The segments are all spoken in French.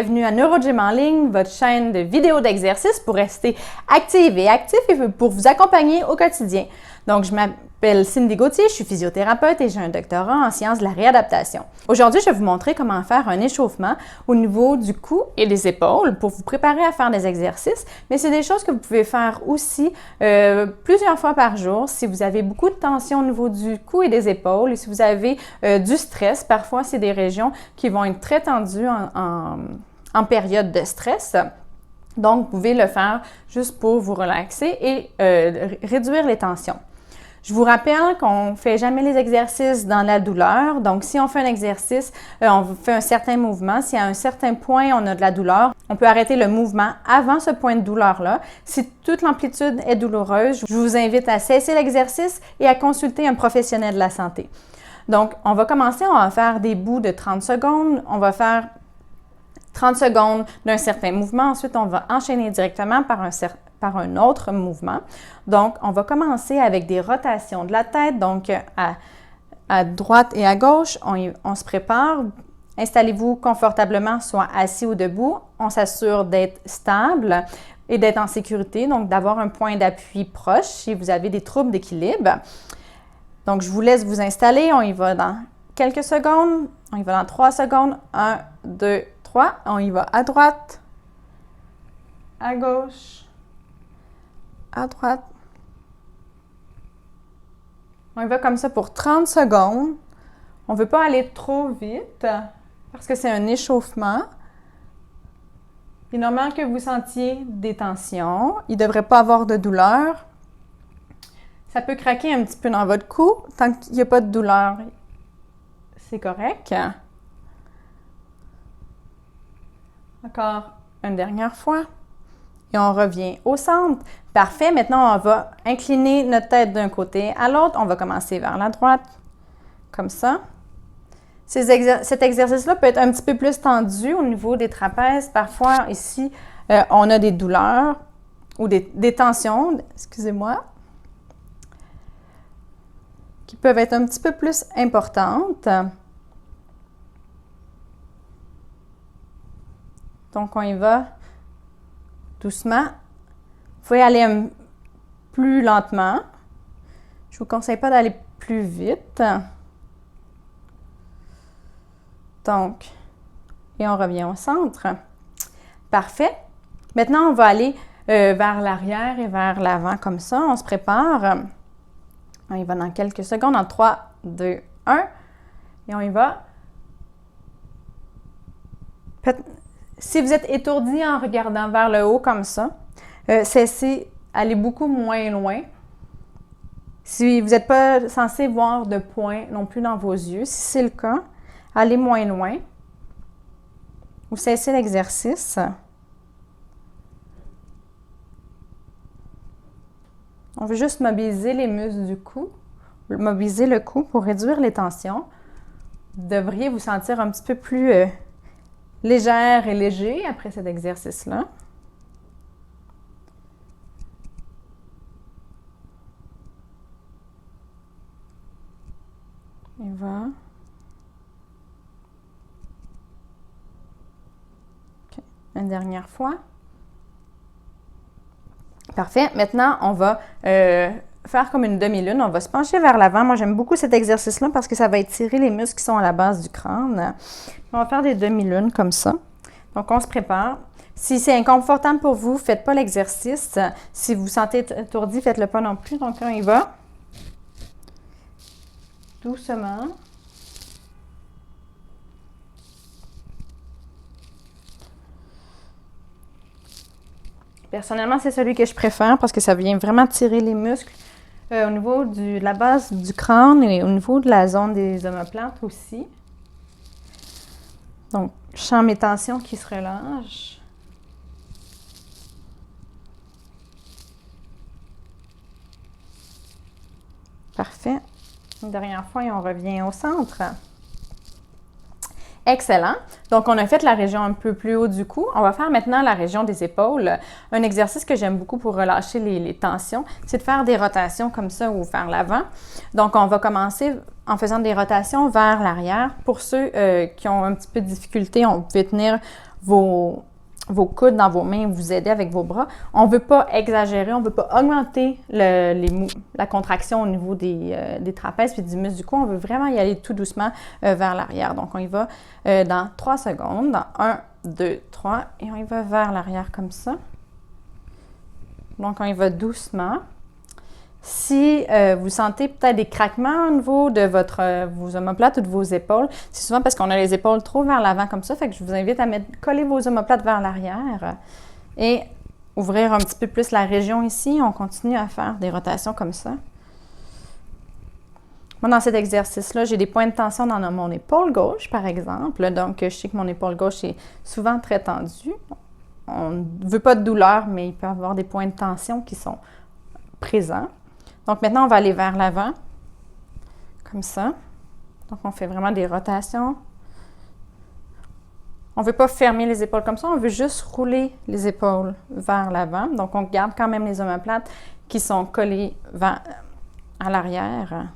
bienvenue à NeuroGym en ligne, votre chaîne de vidéos d'exercices pour rester active et actif et pour vous accompagner au quotidien. Donc, je m'appelle Cindy Gauthier, je suis physiothérapeute et j'ai un doctorat en sciences de la réadaptation. Aujourd'hui, je vais vous montrer comment faire un échauffement au niveau du cou et des épaules pour vous préparer à faire des exercices, mais c'est des choses que vous pouvez faire aussi plusieurs fois par jour si vous avez beaucoup de tension au niveau du cou et des épaules et si vous avez du stress. Parfois, c'est des régions qui vont être très tendues en période de stress. Donc, vous pouvez le faire juste pour vous relaxer et réduire les tensions. Je vous rappelle qu'on ne fait jamais les exercices dans la douleur. Donc, si on fait un exercice, on fait un certain mouvement. Si à un certain point, on a de la douleur, on peut arrêter le mouvement avant ce point de douleur-là. Si toute l'amplitude est douloureuse, je vous invite à cesser l'exercice et à consulter un professionnel de la santé. Donc, on va commencer, on va faire des bouts de 30 secondes. On va faire 30 secondes d'un certain mouvement. Ensuite, on va enchaîner directement par un autre mouvement. Donc, on va commencer avec des rotations de la tête. Donc, à droite et à gauche, on se prépare. Installez-vous confortablement, soit assis ou debout. On s'assure d'être stable et d'être en sécurité, donc d'avoir un point d'appui proche si vous avez des troubles d'équilibre. Donc, je vous laisse vous installer. On y va dans quelques secondes. On y va dans 3 secondes. 1, 2, 3. On y va à droite, à gauche, à droite. On y va comme ça pour 30 secondes. On ne veut pas aller trop vite parce que c'est un échauffement. Il est normal que vous sentiez des tensions. Il ne devrait pas avoir de douleur. Ça peut craquer un petit peu dans votre cou. Tant qu'il n'y a pas de douleur, c'est correct. Encore une dernière fois. Et on revient au centre. Parfait. Maintenant, on va incliner notre tête d'un côté à l'autre. On va commencer vers la droite, comme ça. Cet exercice-là peut être un petit peu plus tendu au niveau des trapèzes. Parfois, ici, on a des douleurs ou des tensions, excusez-moi, qui peuvent être un petit peu plus importantes. Donc, on y va doucement. Vous pouvez aller plus lentement. Je ne vous conseille pas d'aller plus vite. Donc, et on revient au centre. Parfait. Maintenant, on va aller vers l'arrière et vers l'avant comme ça. On se prépare. On y va dans quelques secondes. En 3, 2, 1. Et on y va. Si vous êtes étourdi en regardant vers le haut comme ça, cessez, allez beaucoup moins loin. Si vous n'êtes pas censé voir de points non plus dans vos yeux, si c'est le cas, allez moins loin ou cessez l'exercice. On veut juste mobiliser les muscles du cou, mobiliser le cou pour réduire les tensions. Vous devriez vous sentir un petit peu plus légère et léger après cet exercice-là. Et voilà. Okay. Une dernière fois. Parfait. Maintenant, on va faire comme une demi-lune. On va se pencher vers l'avant. Moi, j'aime beaucoup cet exercice-là parce que ça va étirer les muscles qui sont à la base du crâne. On va faire des demi-lunes comme ça. Donc, on se prépare. Si c'est inconfortable pour vous, faites pas l'exercice. Si vous vous sentez étourdi, faites-le pas non plus. Donc, on y va. Doucement. Personnellement, c'est celui que je préfère parce que ça vient vraiment tirer les muscles au niveau de la base du crâne et au niveau de la zone des omoplates aussi. Donc, je sens mes tensions qui se relâchent. Parfait. Une dernière fois et on revient au centre. Excellent. Donc, on a fait la région un peu plus haut du cou. On va faire maintenant la région des épaules. Un exercice que j'aime beaucoup pour relâcher les tensions, c'est de faire des rotations comme ça ou vers l'avant. Donc, on va commencer en faisant des rotations vers l'arrière. Pour ceux qui ont un petit peu de difficulté, on peut tenir vos coudes dans vos mains, vous aider avec vos bras. On ne veut pas exagérer, on ne veut pas augmenter la contraction au niveau des trapèzes et du muscle du cou. On veut vraiment y aller tout doucement vers l'arrière. Donc, on y va dans 3 secondes. Dans 1, 2, 3. Et on y va vers l'arrière comme ça. Donc, on y va doucement. Si vous sentez peut-être des craquements au niveau de vos omoplates ou de vos épaules, c'est souvent parce qu'on a les épaules trop vers l'avant comme ça. Fait que je vous invite à coller vos omoplates vers l'arrière et ouvrir un petit peu plus la région ici. On continue à faire des rotations comme ça. Moi, dans cet exercice-là, j'ai des points de tension dans mon épaule gauche, par exemple. Donc, je sais que mon épaule gauche est souvent très tendue. On ne veut pas de douleur, mais il peut y avoir des points de tension qui sont présents. Donc, maintenant, on va aller vers l'avant, comme ça. Donc, on fait vraiment des rotations. On ne veut pas fermer les épaules comme ça, on veut juste rouler les épaules vers l'avant. Donc, on garde quand même les omoplates qui sont collées à l'arrière.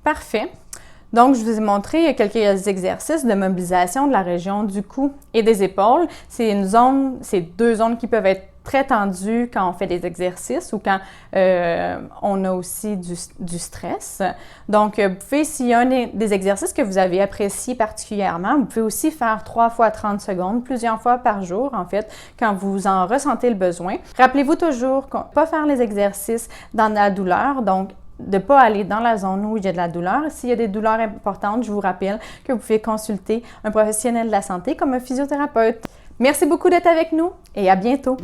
Parfait. Donc, je vous ai montré quelques exercices de mobilisation de la région du cou et des épaules. C'est deux zones qui peuvent être très tendues quand on fait des exercices ou quand on a aussi du stress. Donc, vous pouvez, s'il y a des exercices que vous avez appréciés particulièrement, vous pouvez aussi faire 3 fois 30 secondes, plusieurs fois par jour, en fait, quand vous en ressentez le besoin. Rappelez-vous toujours qu'on ne peut pas faire les exercices dans la douleur, donc de ne pas aller dans la zone où il y a de la douleur. S'il y a des douleurs importantes, je vous rappelle que vous pouvez consulter un professionnel de la santé comme un physiothérapeute. Merci beaucoup d'être avec nous et à bientôt!